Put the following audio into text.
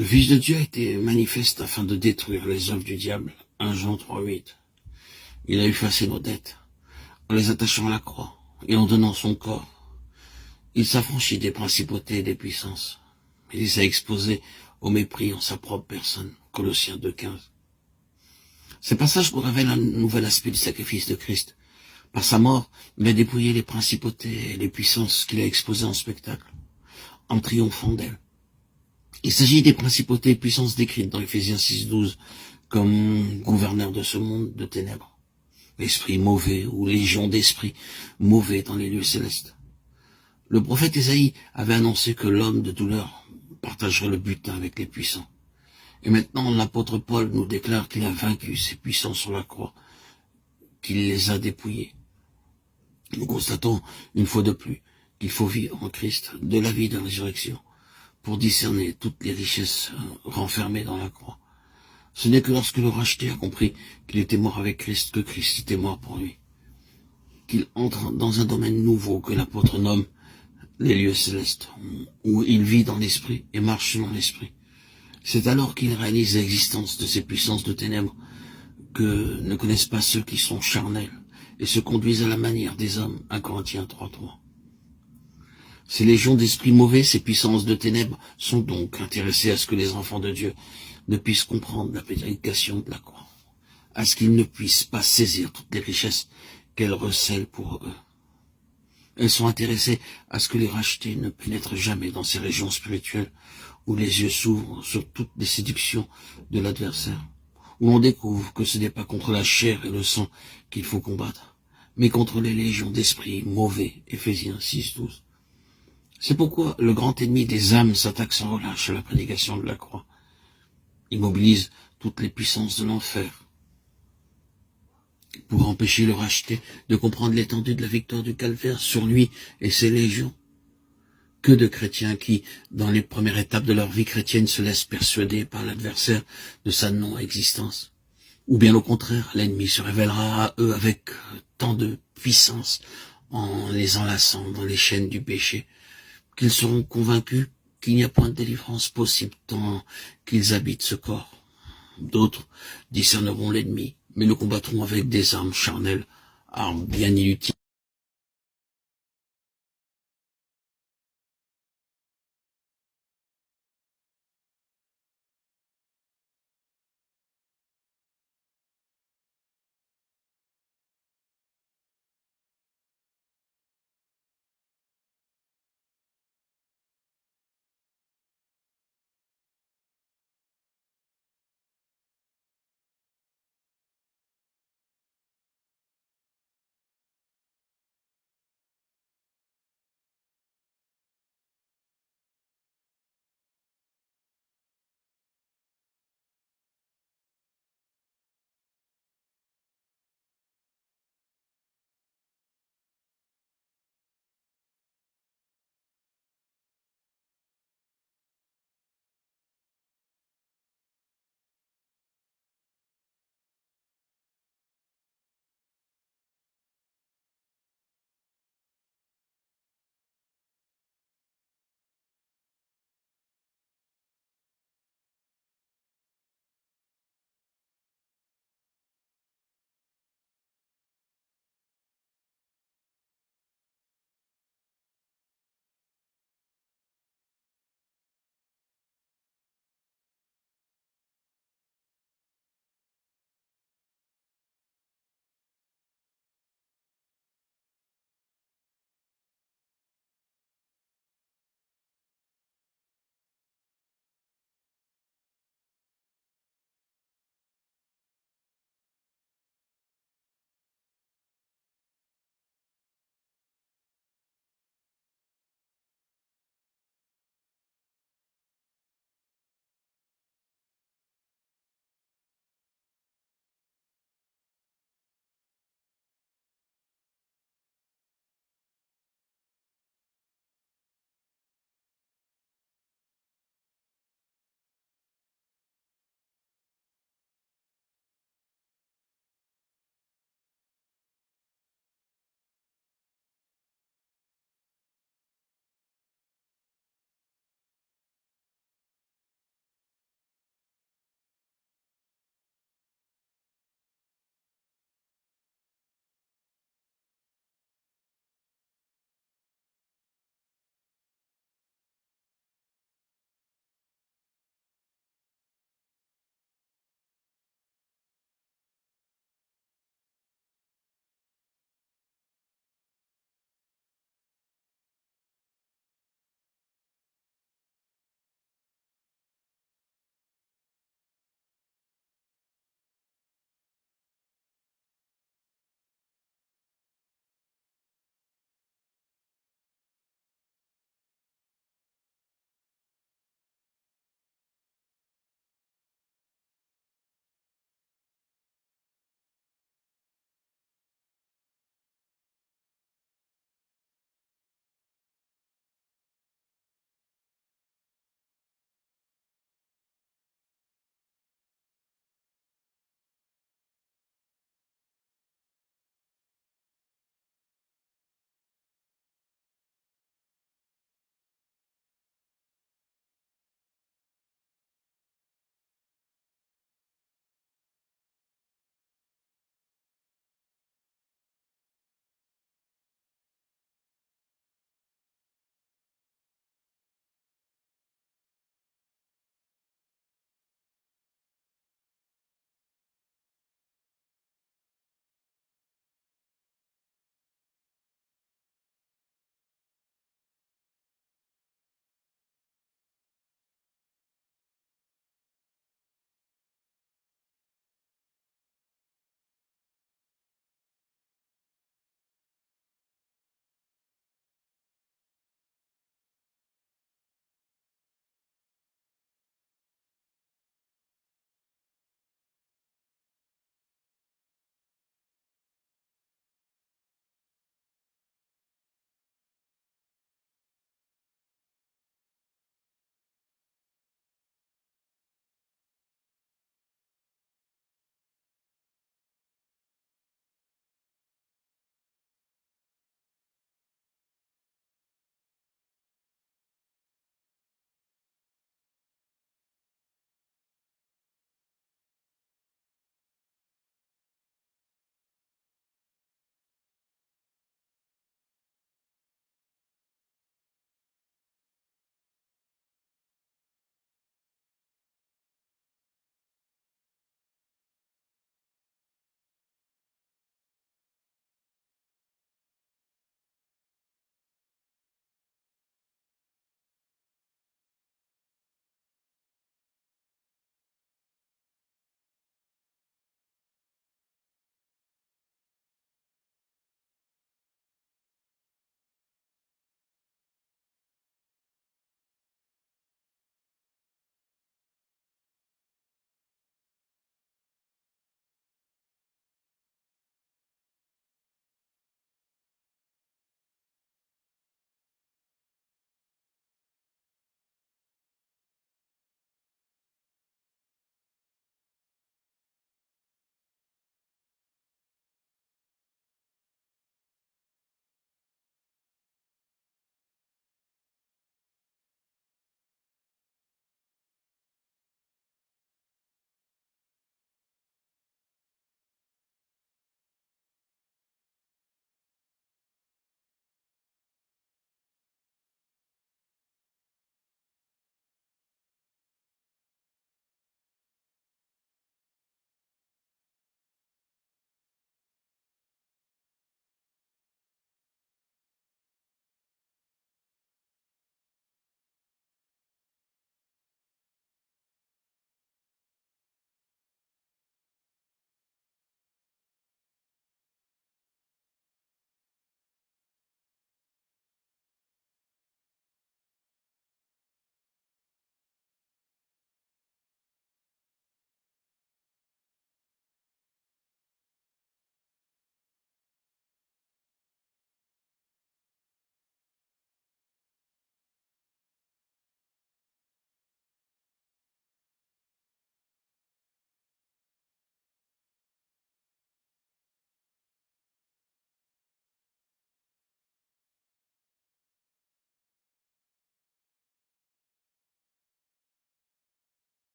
Le Fils de Dieu a été manifeste afin de détruire les œuvres du diable. 1 Jean 3,8. Il a effacé nos dettes en les attachant à la croix et en donnant son corps. Il s'affranchit des principautés et des puissances. Il s'est exposé au mépris en sa propre personne. Colossiens 2,15. Ces passages nous révèlent un nouvel aspect du sacrifice de Christ. Par sa mort, il a dépouillé les principautés et les puissances qu'il a exposées en spectacle, en triomphant d'elles. Il s'agit des principautés et puissances décrites dans Éphésiens 6,12 comme gouverneurs de ce monde de ténèbres, l'esprit mauvais ou légion d'esprits mauvais dans les lieux célestes. Le prophète Ésaïe avait annoncé que l'homme de douleur partagerait le butin avec les puissants. Et maintenant, l'apôtre Paul nous déclare qu'il a vaincu ces puissants sur la croix, qu'il les a dépouillés. Nous constatons une fois de plus qu'il faut vivre en Christ de la vie de la résurrection pour discerner toutes les richesses renfermées dans la croix. Ce n'est que lorsque le racheté a compris qu'il était mort avec Christ que Christ était mort pour lui, qu'il entre dans un domaine nouveau que l'apôtre nomme les lieux célestes, où il vit dans l'esprit et marche selon l'esprit. C'est alors qu'il réalise l'existence de ces puissances de ténèbres que ne connaissent pas ceux qui sont charnels et se conduisent à la manière des hommes. 1 Corinthiens 3,3. Ces légions d'esprits mauvais, ces puissances de ténèbres, sont donc intéressées à ce que les enfants de Dieu ne puissent comprendre la prédication de la croix, à ce qu'ils ne puissent pas saisir toutes les richesses qu'elle recèle pour eux. Elles sont intéressées à ce que les rachetés ne pénètrent jamais dans ces régions spirituelles où les yeux s'ouvrent sur toutes les séductions de l'adversaire, où l'on découvre que ce n'est pas contre la chair et le sang qu'il faut combattre, mais contre les légions d'esprits mauvais. Éphésiens 6,12. C'est pourquoi le grand ennemi des âmes s'attaque sans relâche à la prédication de la croix. Il mobilise toutes les puissances de l'enfer pour empêcher le racheté de comprendre l'étendue de la victoire du calvaire sur lui et ses légions. Que de chrétiens qui, dans les premières étapes de leur vie chrétienne, se laissent persuader par l'adversaire de sa non-existence. Ou bien au contraire, l'ennemi se révélera à eux avec tant de puissance en les enlaçant dans les chaînes du péché, qu'ils seront convaincus qu'il n'y a point de délivrance possible tant qu'ils habitent ce corps. D'autres discerneront l'ennemi, mais le combattront avec des armes charnelles, armes bien inutiles.